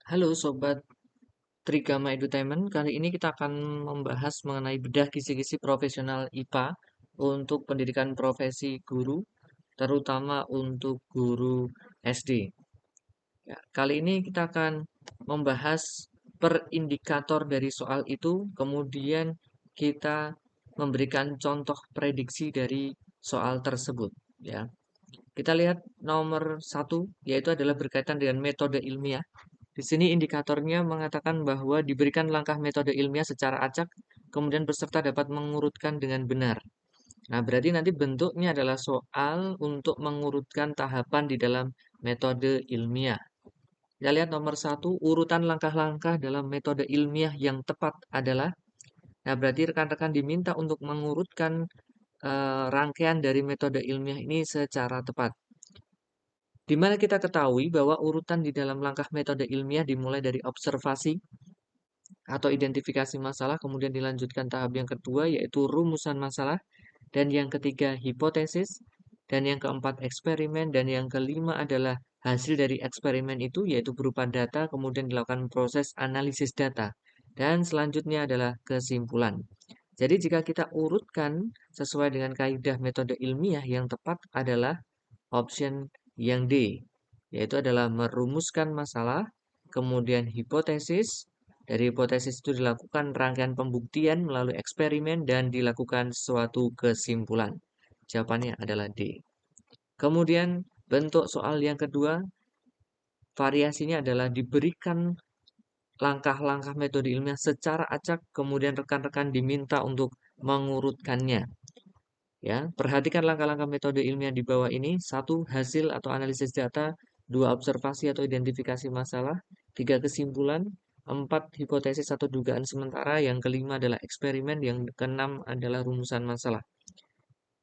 Halo Sobat Trigama Edutainment, kali ini kita akan membahas mengenai bedah kisi-kisi profesional IPA untuk pendidikan profesi guru, terutama untuk guru SD. Ya, kali ini kita akan membahas per indikator dari soal itu, kemudian kita memberikan contoh prediksi dari soal tersebut. Ya, kita lihat nomor satu, yaitu adalah berkaitan dengan metode ilmiah. Di sini indikatornya mengatakan bahwa diberikan langkah metode ilmiah secara acak, kemudian peserta dapat mengurutkan dengan benar. Nah, berarti nanti bentuknya adalah soal untuk mengurutkan tahapan di dalam metode ilmiah. Kita lihat nomor satu, urutan langkah-langkah dalam metode ilmiah yang tepat adalah. Nah, berarti rekan-rekan diminta untuk mengurutkan rangkaian dari metode ilmiah ini secara tepat. Di mana kita ketahui bahwa urutan di dalam langkah metode ilmiah dimulai dari observasi atau identifikasi masalah, kemudian dilanjutkan tahap yang kedua yaitu rumusan masalah, dan yang ketiga hipotesis, dan yang keempat eksperimen, dan yang kelima adalah hasil dari eksperimen itu yaitu berupa data, kemudian dilakukan proses analisis data, dan selanjutnya adalah kesimpulan. Jadi jika kita urutkan sesuai dengan kaidah metode ilmiah yang tepat adalah option yang D, yaitu adalah merumuskan masalah, kemudian hipotesis. Dari hipotesis itu dilakukan rangkaian pembuktian melalui eksperimen dan dilakukan suatu kesimpulan. Jawabannya adalah D. Kemudian bentuk soal yang kedua, variasinya adalah diberikan langkah-langkah metode ilmiah secara acak, kemudian rekan-rekan diminta untuk mengurutkannya. Ya, perhatikan langkah-langkah metode ilmiah di bawah ini. Satu, hasil atau analisis data. Dua, observasi atau identifikasi masalah. Tiga, kesimpulan. Empat, hipotesis atau dugaan sementara. Yang kelima adalah eksperimen. Yang keenam adalah rumusan masalah.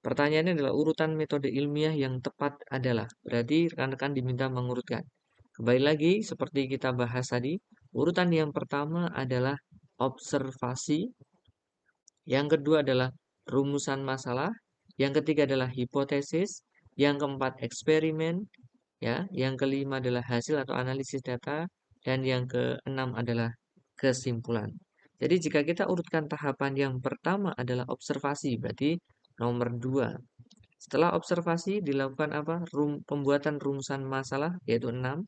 Pertanyaannya adalah urutan metode ilmiah yang tepat adalah. Berarti rekan-rekan diminta mengurutkan. Kembali lagi, seperti kita bahas tadi, urutan yang pertama adalah observasi. Yang kedua adalah rumusan masalah, yang ketiga adalah hipotesis, yang keempat eksperimen, ya, yang kelima adalah hasil atau analisis data, dan yang keenam adalah kesimpulan. Jadi jika kita urutkan tahapan yang pertama adalah observasi, berarti nomor 2. Setelah observasi dilakukan apa? Pembuatan rumusan masalah yaitu 6.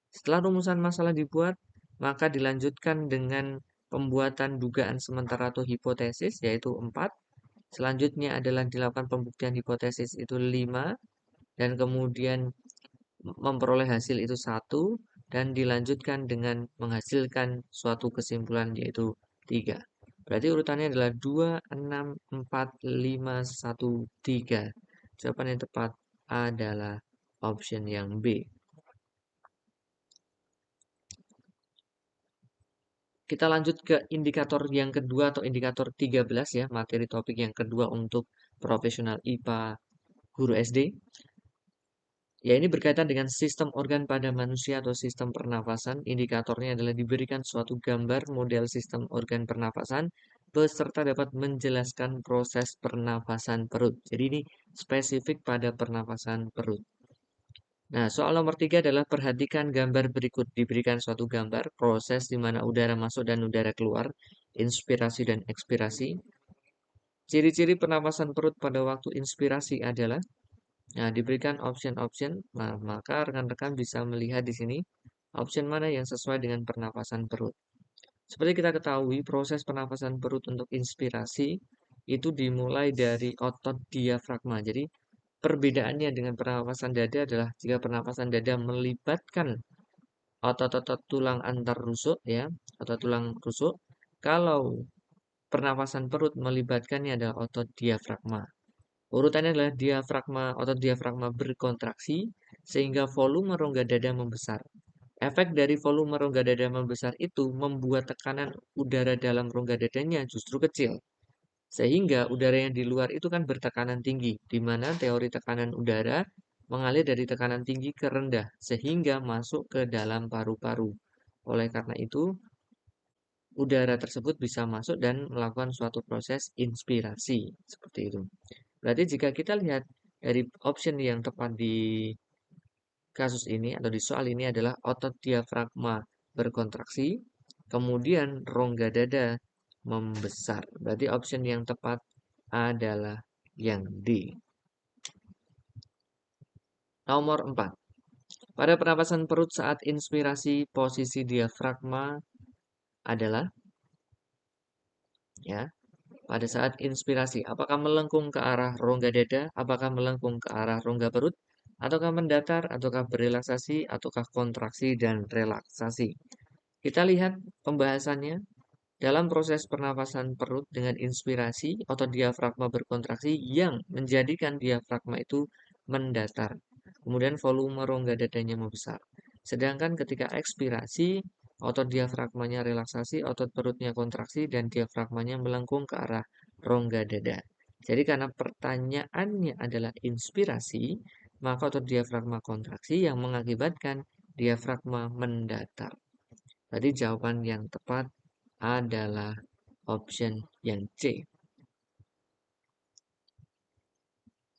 Setelah rumusan masalah dibuat, maka dilanjutkan dengan pembuatan dugaan sementara atau hipotesis yaitu 4. Selanjutnya adalah dilakukan pembuktian hipotesis itu 5 dan kemudian memperoleh hasil itu 1 dan dilanjutkan dengan menghasilkan suatu kesimpulan yaitu 3. Berarti urutannya adalah 2, 6, 4, 5, 1, 3. Jawaban yang tepat adalah option yang B. Kita lanjut ke indikator yang kedua atau indikator 13 ya, materi topik yang kedua untuk profesional IPA guru SD. Ya, ini berkaitan dengan sistem organ pada manusia atau sistem pernafasan. Indikatornya adalah diberikan suatu gambar model sistem organ pernafasan, peserta dapat menjelaskan proses pernafasan perut. Jadi ini spesifik pada pernafasan perut. Nah, soal nomor 3 adalah perhatikan gambar berikut. Diberikan suatu gambar proses di mana udara masuk dan udara keluar, inspirasi dan ekspirasi. Ciri-ciri pernapasan perut pada waktu inspirasi adalah. Nah, diberikan option-option, nah, maka rekan-rekan bisa melihat di sini option mana yang sesuai dengan pernapasan perut. Seperti kita ketahui, proses pernapasan perut untuk inspirasi itu dimulai dari otot diafragma. Jadi, perbedaannya dengan pernapasan dada adalah jika pernapasan dada melibatkan otot-otot tulang antar rusuk, ya, otot tulang rusuk. Kalau pernapasan perut melibatkannya adalah otot diafragma. Urutannya adalah otot diafragma berkontraksi sehingga volume rongga dada membesar. Efek dari volume rongga dada membesar itu membuat tekanan udara dalam rongga dadanya justru kecil. Sehingga udara yang di luar itu kan bertekanan tinggi, di mana teori tekanan udara mengalir dari tekanan tinggi ke rendah, sehingga masuk ke dalam paru-paru. Oleh karena itu, udara tersebut bisa masuk dan melakukan suatu proses inspirasi. Seperti itu. Berarti jika kita lihat dari option yang tepat di kasus ini atau di soal ini adalah otot diafragma berkontraksi, kemudian rongga dada membesar. Berarti option yang tepat adalah yang D. Nomor 4. Pada pernapasan perut saat inspirasi, posisi diafragma adalah ya, pada saat inspirasi, apakah melengkung ke arah rongga dada, apakah melengkung ke arah rongga perut, ataukah mendatar, ataukah berelaksasi, ataukah kontraksi dan relaksasi. Kita lihat pembahasannya. Dalam proses pernapasan perut dengan inspirasi, otot diafragma berkontraksi yang menjadikan diafragma itu mendatar. Kemudian volume rongga dadanya membesar. Sedangkan ketika ekspirasi, otot diafragmanya relaksasi, otot perutnya kontraksi, dan diafragmanya melengkung ke arah rongga dada. Jadi karena pertanyaannya adalah inspirasi, maka otot diafragma kontraksi yang mengakibatkan diafragma mendatar. Tadi jawaban yang tepat adalah option yang C.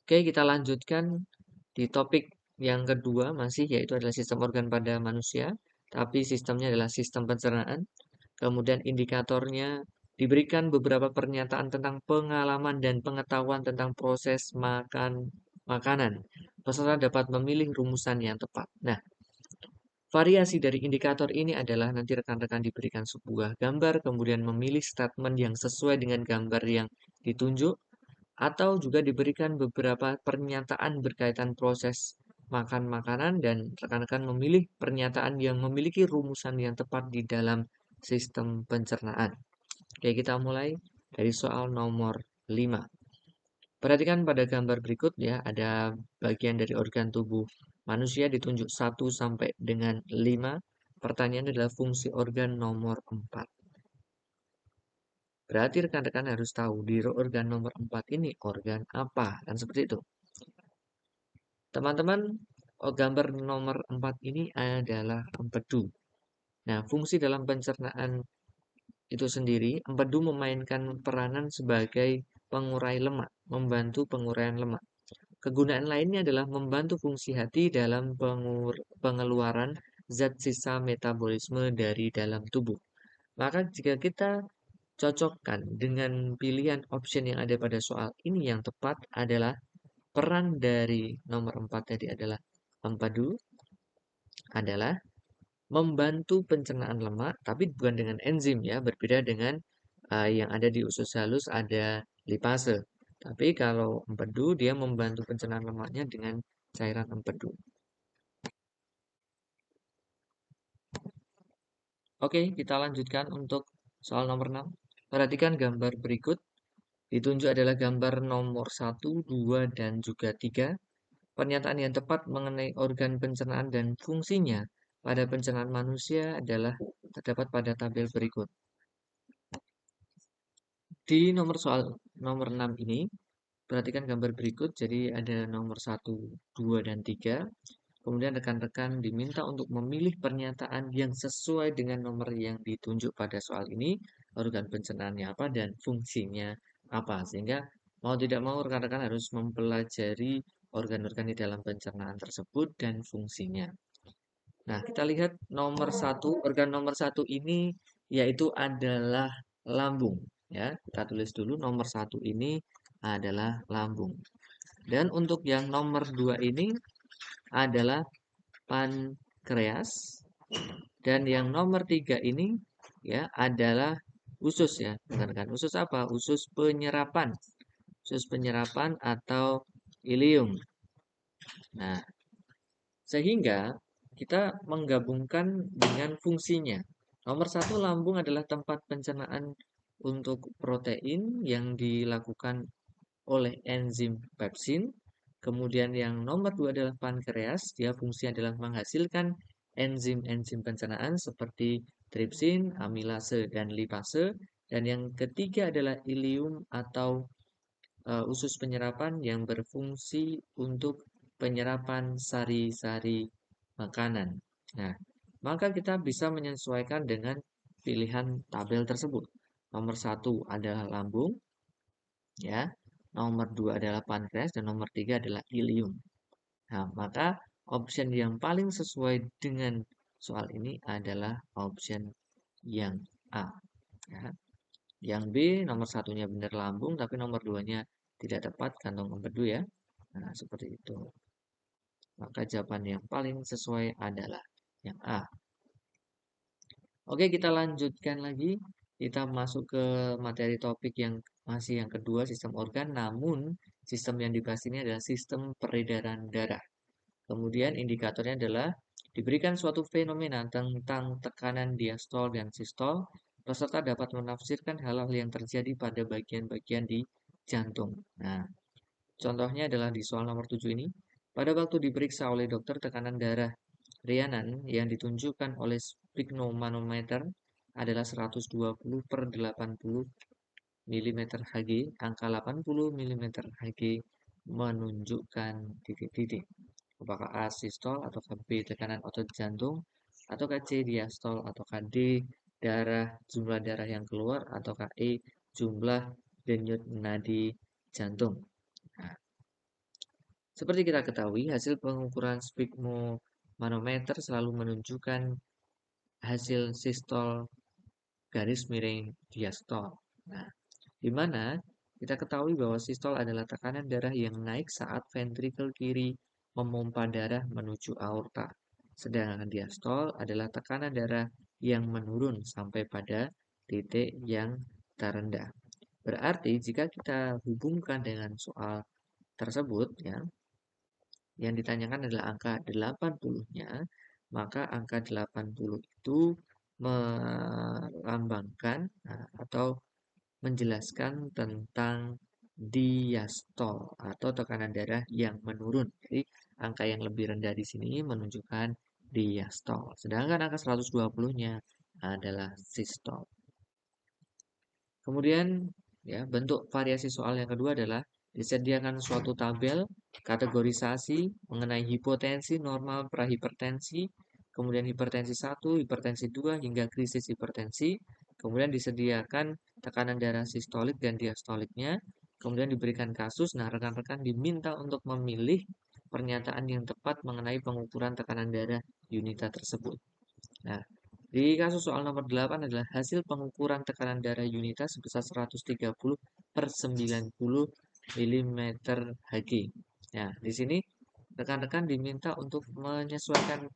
Oke, kita lanjutkan di topik yang kedua masih, yaitu adalah sistem organ pada manusia, tapi sistemnya adalah sistem pencernaan. Kemudian indikatornya diberikan beberapa pernyataan tentang pengalaman dan pengetahuan tentang proses makanan. Peserta dapat memilih rumusan yang tepat. Nah, variasi dari indikator ini adalah nanti rekan-rekan diberikan sebuah gambar, kemudian memilih statement yang sesuai dengan gambar yang ditunjuk, atau juga diberikan beberapa pernyataan berkaitan proses makan makanan dan rekan-rekan memilih pernyataan yang memiliki rumusan yang tepat di dalam sistem pencernaan. Oke, kita mulai dari soal nomor 5. Perhatikan pada gambar berikut ya, ada bagian dari organ tubuh manusia ditunjuk 1 sampai dengan 5. Pertanyaan adalah fungsi organ nomor 4. Berarti rekan-rekan harus tahu di organ nomor 4 ini organ apa, kan seperti itu. Teman-teman, gambar nomor 4 ini adalah empedu. Nah, fungsi dalam pencernaan itu sendiri, empedu memainkan peranan sebagai pengurai lemak, membantu penguraian lemak. Kegunaan lainnya adalah membantu fungsi hati dalam pengeluaran zat sisa metabolisme dari dalam tubuh. Maka jika kita cocokkan dengan pilihan option yang ada pada soal ini, yang tepat adalah peran dari nomor 4 tadi adalah empedu adalah membantu pencernaan lemak, tapi bukan dengan enzim ya, berbeda dengan yang ada di usus halus ada lipase. Tapi kalau empedu dia membantu pencernaan lemaknya dengan cairan empedu. Oke, kita lanjutkan untuk soal nomor 6. Perhatikan gambar berikut. Ditunjuk adalah gambar nomor 1, 2, dan juga 3. Pernyataan yang tepat mengenai organ pencernaan dan fungsinya pada pencernaan manusia adalah terdapat pada tabel berikut. Di soal nomor 6 ini, perhatikan gambar berikut. Jadi ada nomor 1, 2, dan 3. Kemudian rekan-rekan diminta untuk memilih pernyataan yang sesuai dengan nomor yang ditunjuk pada soal ini, organ pencernaannya apa dan fungsinya apa. Sehingga mau tidak mau rekan-rekan harus mempelajari organ-organ di dalam pencernaan tersebut dan fungsinya. Nah, kita lihat nomor 1, organ nomor 1 ini yaitu adalah lambung. Ya, kita tulis dulu nomor 1 ini adalah lambung. Dan untuk yang nomor 2 ini adalah pankreas, dan yang nomor 3 ini ya adalah usus ya, rekan-rekan. Usus apa? Usus penyerapan. Usus penyerapan atau ilium. Nah, sehingga kita menggabungkan dengan fungsinya. Nomor 1, lambung adalah tempat pencernaan untuk protein yang dilakukan oleh enzim pepsin. Kemudian yang nomor 2 adalah pankreas, dia fungsinya adalah menghasilkan enzim-enzim pencernaan seperti tripsin, amilase, dan lipase. Dan yang ketiga adalah ilium atau usus penyerapan yang berfungsi untuk penyerapan sari-sari makanan. Nah, maka kita bisa menyesuaikan dengan pilihan tabel tersebut. Nomor 1 adalah lambung, ya. Nomor 2 adalah pankreas dan nomor 3 adalah ilium. Nah, maka option yang paling sesuai dengan soal ini adalah option yang A. Ya. Yang B, nomor satunya benar lambung, tapi nomor duanya tidak tepat, kantong empedu ya. Nah, seperti itu. Maka jawaban yang paling sesuai adalah yang A. Oke, kita lanjutkan lagi. Kita masuk ke materi topik yang masih yang kedua, sistem organ. Namun, sistem yang dibahas ini adalah sistem peredaran darah. Kemudian indikatornya adalah diberikan suatu fenomena tentang tekanan diastol dan sistol, peserta dapat menafsirkan hal-hal yang terjadi pada bagian-bagian di jantung. Nah, contohnya adalah di soal nomor 7 ini. Pada waktu diperiksa oleh dokter tekanan darah Rhiannon yang ditunjukkan oleh sphygmomanometer adalah 120 per 80 mm Hg. Angka 80 mm Hg menunjukkan titik-titik. Apakah A sistol ataukah B tekanan otot jantung ataukah C diastol ataukah D jumlah darah yang keluar ataukah E jumlah denyut nadi jantung. Nah, seperti kita ketahui, hasil pengukuran sphygmomanometer selalu menunjukkan hasil sistol garis miring diastol. Nah, di mana kita ketahui bahwa sistol adalah tekanan darah yang naik saat ventrikel kiri memompa darah menuju aorta. Sedangkan diastol adalah tekanan darah yang menurun sampai pada titik yang terendah. Berarti jika kita hubungkan dengan soal tersebut ya, yang ditanyakan adalah angka 80-nya, maka angka 80 itu melambangkan atau menjelaskan tentang diastol atau tekanan darah yang menurun. Jadi angka yang lebih rendah di sini menunjukkan diastol. Sedangkan angka 120-nya adalah sistol. Kemudian ya, bentuk variasi soal yang kedua adalah disediakan suatu tabel kategorisasi mengenai hipotensi, normal, prahipertensi, kemudian hipertensi 1, hipertensi 2 hingga krisis hipertensi. Kemudian disediakan tekanan darah sistolik dan diastoliknya. Kemudian diberikan kasus. Nah, rekan-rekan diminta untuk memilih pernyataan yang tepat mengenai pengukuran tekanan darah unita tersebut. Nah, di kasus soal nomor 8 adalah hasil pengukuran tekanan darah unita sebesar 130 per 90 mm Hg. Nah, di sini rekan-rekan diminta untuk menyesuaikan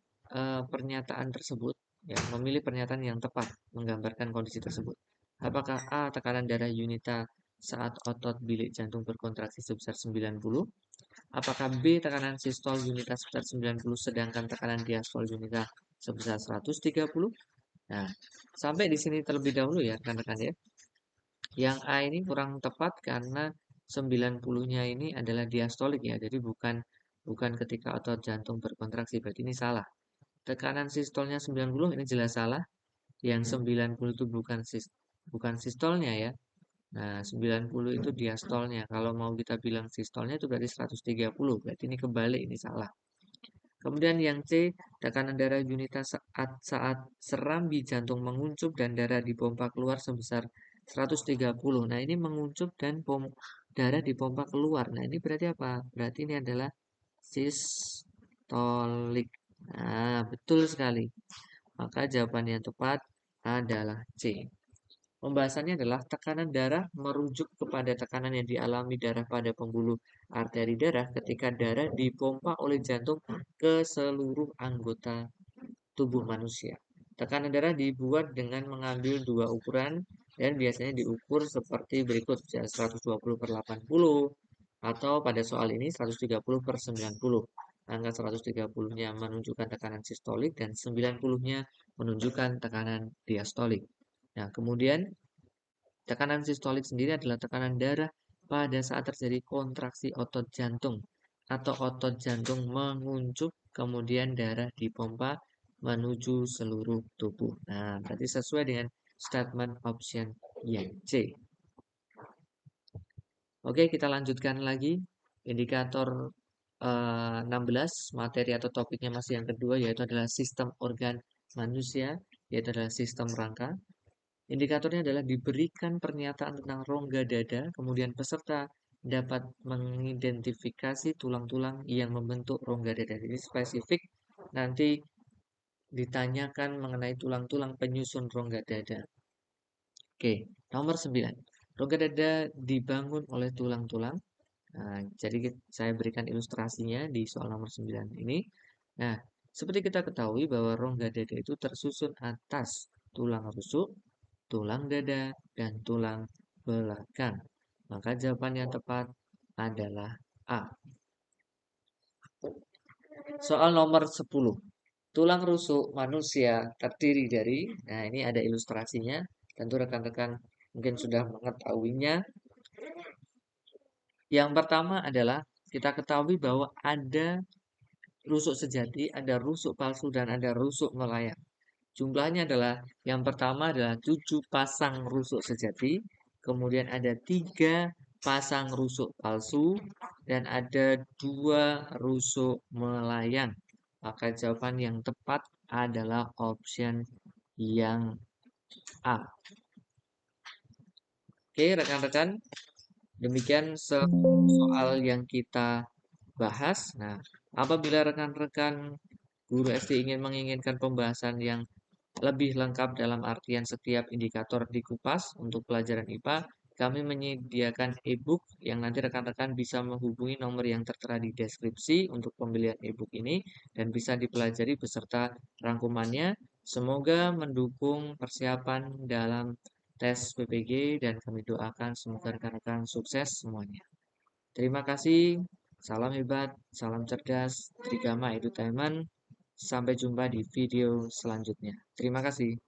pernyataan tersebut, ya, memilih pernyataan yang tepat menggambarkan kondisi tersebut. Apakah A. Tekanan darah unita saat otot bilik jantung berkontraksi sebesar 90? Apakah B. Tekanan sistol unita sebesar 90 sedangkan tekanan diastol unita sebesar 130? Nah, sampai di sini terlebih dahulu ya rekan-rekan ya. Yang A ini kurang tepat karena 90-nya ini adalah diastolik ya. Jadi bukan ketika otot jantung berkontraksi. Berarti ini salah. Tekanan sistolnya 90 ini jelas salah. Yang 90 itu bukan sistolnya ya. Nah, 90 itu diastolnya. Kalau mau kita bilang sistolnya itu berarti 130. Berarti ini kebalik, ini salah. Kemudian yang C, tekanan darah unita saat serambi jantung menguncup dan darah dipompa keluar sebesar 130. Nah, ini menguncup dan darah dipompa keluar. Nah, ini berarti apa? Berarti ini adalah sistolik. Nah, betul sekali. Maka jawaban yang tepat adalah C. Pembahasannya adalah tekanan darah merujuk kepada tekanan yang dialami darah pada pembuluh arteri darah ketika darah dipompa oleh jantung ke seluruh anggota tubuh manusia. Tekanan darah dibuat dengan mengambil dua ukuran dan biasanya diukur seperti berikut, 120 per 80 atau pada soal ini 130 per 90. Angka 130-nya menunjukkan tekanan sistolik dan 90-nya menunjukkan tekanan diastolik. Nah, kemudian tekanan sistolik sendiri adalah tekanan darah pada saat terjadi kontraksi otot jantung atau otot jantung menguncup kemudian darah dipompa menuju seluruh tubuh. Nah, berarti sesuai dengan statement option yang C. Oke, kita lanjutkan lagi. Indikator 16, materi atau topiknya masih yang kedua, yaitu adalah sistem organ manusia, yaitu adalah sistem rangka. Indikatornya adalah diberikan pernyataan tentang rongga dada, kemudian peserta dapat mengidentifikasi tulang-tulang yang membentuk rongga dada. Jadi spesifik nanti ditanyakan mengenai tulang-tulang penyusun rongga dada. Oke, nomor 9. Rongga dada dibangun oleh tulang-tulang. Nah, jadi saya berikan ilustrasinya di soal nomor 9 ini. Nah, seperti kita ketahui bahwa rongga dada itu tersusun atas tulang rusuk, tulang dada, dan tulang belakang. Maka jawaban yang tepat adalah A. Soal nomor 10. Tulang rusuk manusia terdiri dari, nah ini ada ilustrasinya, tentu rekan-rekan mungkin sudah mengetahuinya. Yang pertama adalah kita ketahui bahwa ada rusuk sejati, ada rusuk palsu, dan ada rusuk melayang. Jumlahnya adalah yang pertama adalah 7 pasang rusuk sejati, kemudian ada 3 pasang rusuk palsu, dan ada 2 rusuk melayang. Maka jawaban yang tepat adalah option yang A. Oke, rekan-rekan, demikian soal yang kita bahas. Nah, apabila rekan-rekan guru SD menginginkan pembahasan yang lebih lengkap dalam artian setiap indikator dikupas untuk pelajaran IPA, kami menyediakan e-book yang nanti rekan-rekan bisa menghubungi nomor yang tertera di deskripsi untuk pembelian e-book ini dan bisa dipelajari beserta rangkumannya. Semoga mendukung persiapan dalam tes PPG dan kami doakan semoga rekan-rekan sukses semuanya. Terima kasih, salam hebat, salam cerdas, Trigama Edutainment. Sampai jumpa di video selanjutnya. Terima kasih.